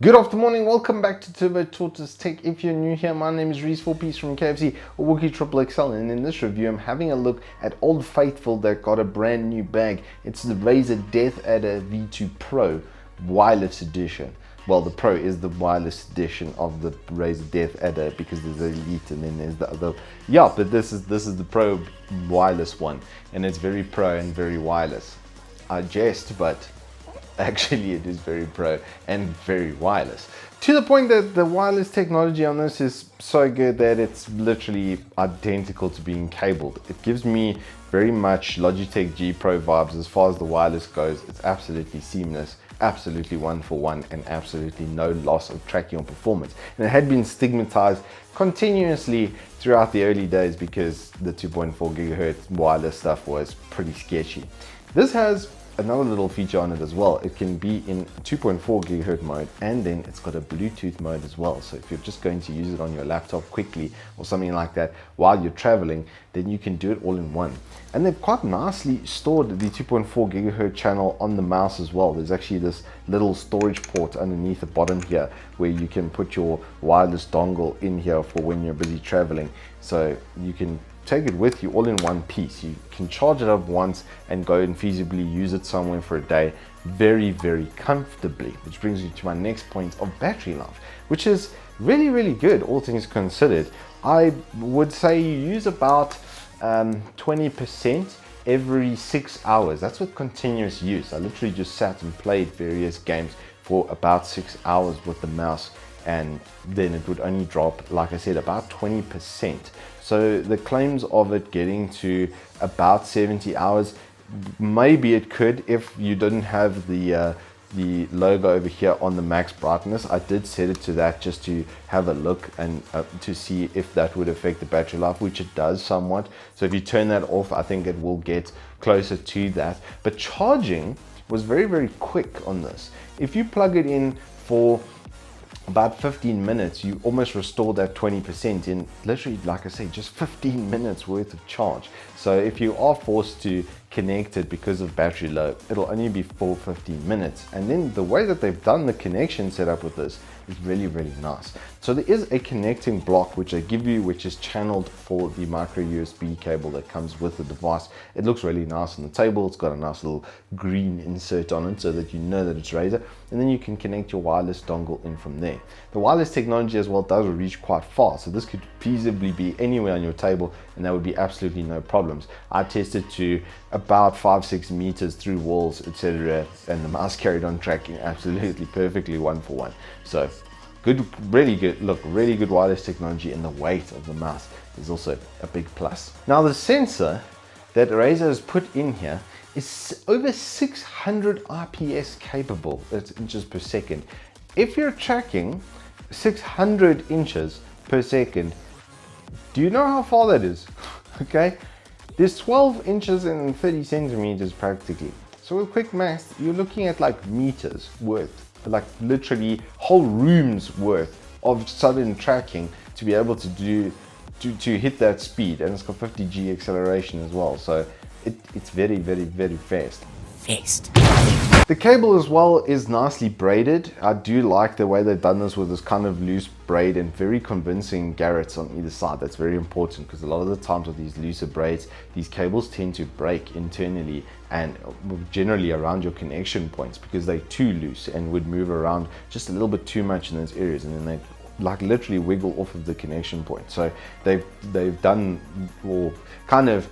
Good afternoon, welcome back to Turbo Tortoise Tech. If you're new here, my name is Reese 4Piece from KFC or Wookie XXXL, and in this review I'm having a look at Old Faithful that got a brand new bag. It's the Razer DeathAdder V2 PRO wireless edition. Well, the Pro is the wireless edition of the Razer DeathAdder because there's the Elite and then there's the other. Yeah, but this is the Pro wireless one, and it's very pro and very wireless. I jest, but actually it is very pro and very wireless, to the point that the wireless technology on this is so good that it's literally identical to being cabled. It gives me very much Logitech G Pro vibes as far as the wireless goes. It's absolutely seamless, absolutely one for one, and absolutely no loss of tracking or performance. And it had been stigmatized continuously throughout the early days because the 2.4 gigahertz wireless stuff was pretty sketchy. This has another little feature on it as well. It can be in 2.4 gigahertz mode, and then it's got a Bluetooth mode as well. So if you're just going to use it on your laptop quickly or something like that while you're traveling, then you can do it all in one. And they've quite nicely stored the 2.4 gigahertz channel on the mouse as well. There's actually this little storage port underneath the bottom here where you can put your wireless dongle in here for when you're busy traveling. So you can take it with you all in one piece. You can charge it up once and go and feasibly use it somewhere for a day very, very comfortably, which brings me to my next point of battery life, which is really, really good, all things considered. I would say you use about 20% every 6 hours. That's with continuous use. I literally just sat and played various games for about 6 hours with the mouse, and then it would only drop, like I said, about 20%. So the claims of it getting to about 70 hours, maybe it could if you didn't have the logo over here on the max brightness. I did set it to that just to have a look and to see if that would affect the battery life, which it does somewhat. So if you turn that off, I think it will get closer to that. But charging was very, very quick on this. If you plug it in for about 15 minutes, you almost restore that 20% in literally, like I say, just 15 minutes worth of charge. So if you are forced to connect it because of battery low, it'll only be for 15 minutes. And then the way that they've done the connection setup with this is really, really nice. So there is a connecting block which they give you, which is channeled for the micro USB cable that comes with the device. It looks really nice on the table. It's got a nice little green insert on it so that you know that it's Razer, and then you can connect your wireless dongle in from there. The wireless technology as well does reach quite far, so this could feasibly be anywhere on your table and that would be absolutely no problems. I tested to about 5-6 meters through walls, etc., and the mouse carried on tracking absolutely perfectly one for one. So good, really good, look, really good wireless technology, and the weight of the mouse is also a big plus. Now the sensor that Razer has put in here is over 600 RPS capable. It's inches per second. If you're tracking 600 inches per second, do you know how far that is? Okay, there's 12 inches and 30 centimeters practically. So with quick math, you're looking at like meters worth, like literally whole rooms worth of sudden tracking to be able to do to hit that speed, and it's got 50G acceleration as well. So it's very, very, very fast. The cable as well is nicely braided. I do like the way they've done this with this kind of loose braid and very convincing garrets on either side. That's very important because a lot of the times with these looser braids, these cables tend to break internally and generally around your connection points because they're too loose and would move around just a little bit too much in those areas, and then they like literally wiggle off of the connection point. So they've done, or kind of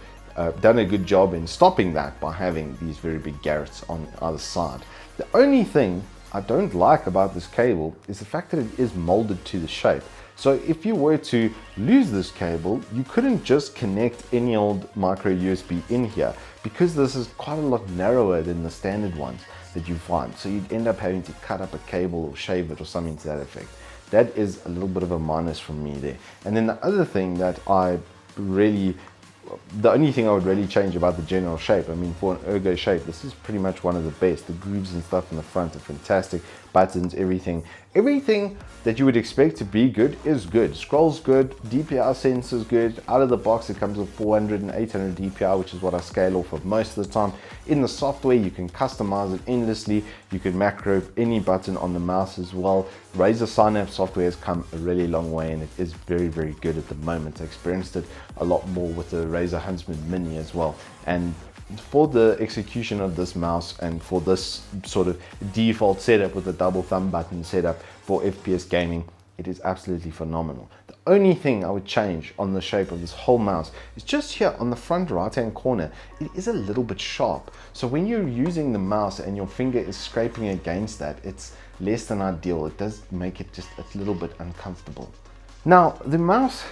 done a good job in stopping that by having these very big garrets on either side. The only thing I don't like about this cable is the fact that it is molded to the shape. So if you were to lose this cable, you couldn't just connect any old micro USB in here because this is quite a lot narrower than the standard ones that you find. So you'd end up having to cut up a cable or shave it or something to that effect. That is a little bit of a minus from me there. And then the other thing that I really the only thing I would really change about the general shape, I mean, for an ergo shape, this is pretty much one of the best. The grooves and stuff in the front are fantastic. Buttons, everything that you would expect to be good is good. Scroll's good, DPI sensor's good. Out of the box, it comes with 400 and 800 DPI, which is what I scale off of most of the time. In the software, you can customize it endlessly. You can macro any button on the mouse as well. Razer Synapse software has come a really long way, and it is very, very good at the moment. I experienced it a lot more with the Razer Huntsman Mini as well. And for the execution of this mouse and for this sort of default setup with the double thumb button setup for FPS gaming, it is absolutely phenomenal. The only thing I would change on the shape of this whole mouse is just here on the front right hand corner. It is a little bit sharp, so when you're using the mouse and your finger is scraping against that, it's less than ideal. It does make it just a little bit uncomfortable. Now the mouse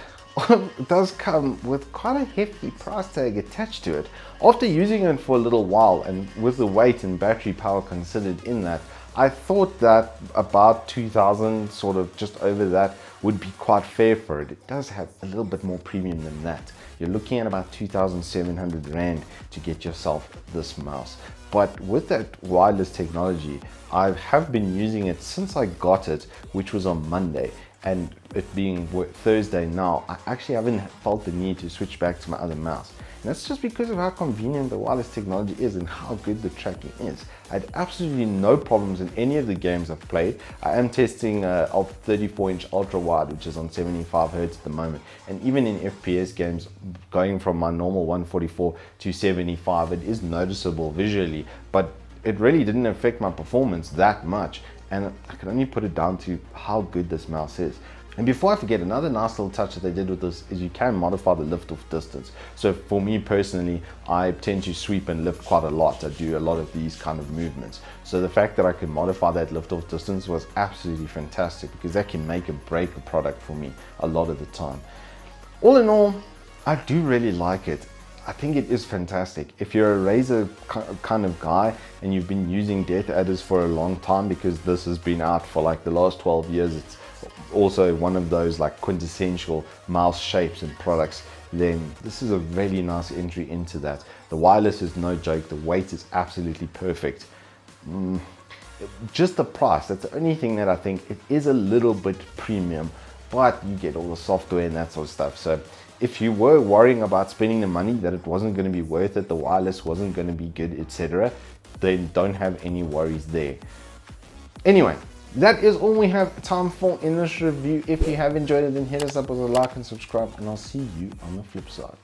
does come with quite a hefty price tag attached to it. After using it for a little while, and with the weight and battery power considered in that, I thought that about 2,000, sort of just over that, would be quite fair for it. It does have a little bit more premium than that. You're looking at about 2,700 Rand to get yourself this mouse. But with that wireless technology, I have been using it since I got it, which was on Monday. And it being Thursday now, I actually haven't felt the need to switch back to my other mouse. And that's just because of how convenient the wireless technology is and how good the tracking is. I had absolutely no problems in any of the games I've played. I am testing a 34-inch ultra wide, which is on 75 Hz at the moment. And even in FPS games, going from my normal 144 to 75, it is noticeable visually, but it really didn't affect my performance that much. And I can only put it down to how good this mouse is. And before I forget, another nice little touch that they did with this is you can modify the lift off distance. So for me personally, I tend to sweep and lift quite a lot. I do a lot of these kind of movements. So the fact that I can modify that lift off distance was absolutely fantastic, because that can make or break a product for me a lot of the time. All in all, I do really like it. I think it is fantastic. If you're a Razer kind of guy and you've been using DeathAdders for a long time, because this has been out for like the last 12 years, it's also one of those like quintessential mouse shapes and products, then this is a really nice entry into that. The wireless is no joke. The weight is absolutely perfect. Just the price, that's the only thing that I think it is a little bit premium, but you get all the software and that sort of stuff. So if you were worrying about spending the money, that it wasn't going to be worth it, the wireless wasn't going to be good, etc., then don't have any worries there. Anyway, that is all we have time for in this review. If you have enjoyed it, then hit us up with a like and subscribe, and I'll see you on the flip side.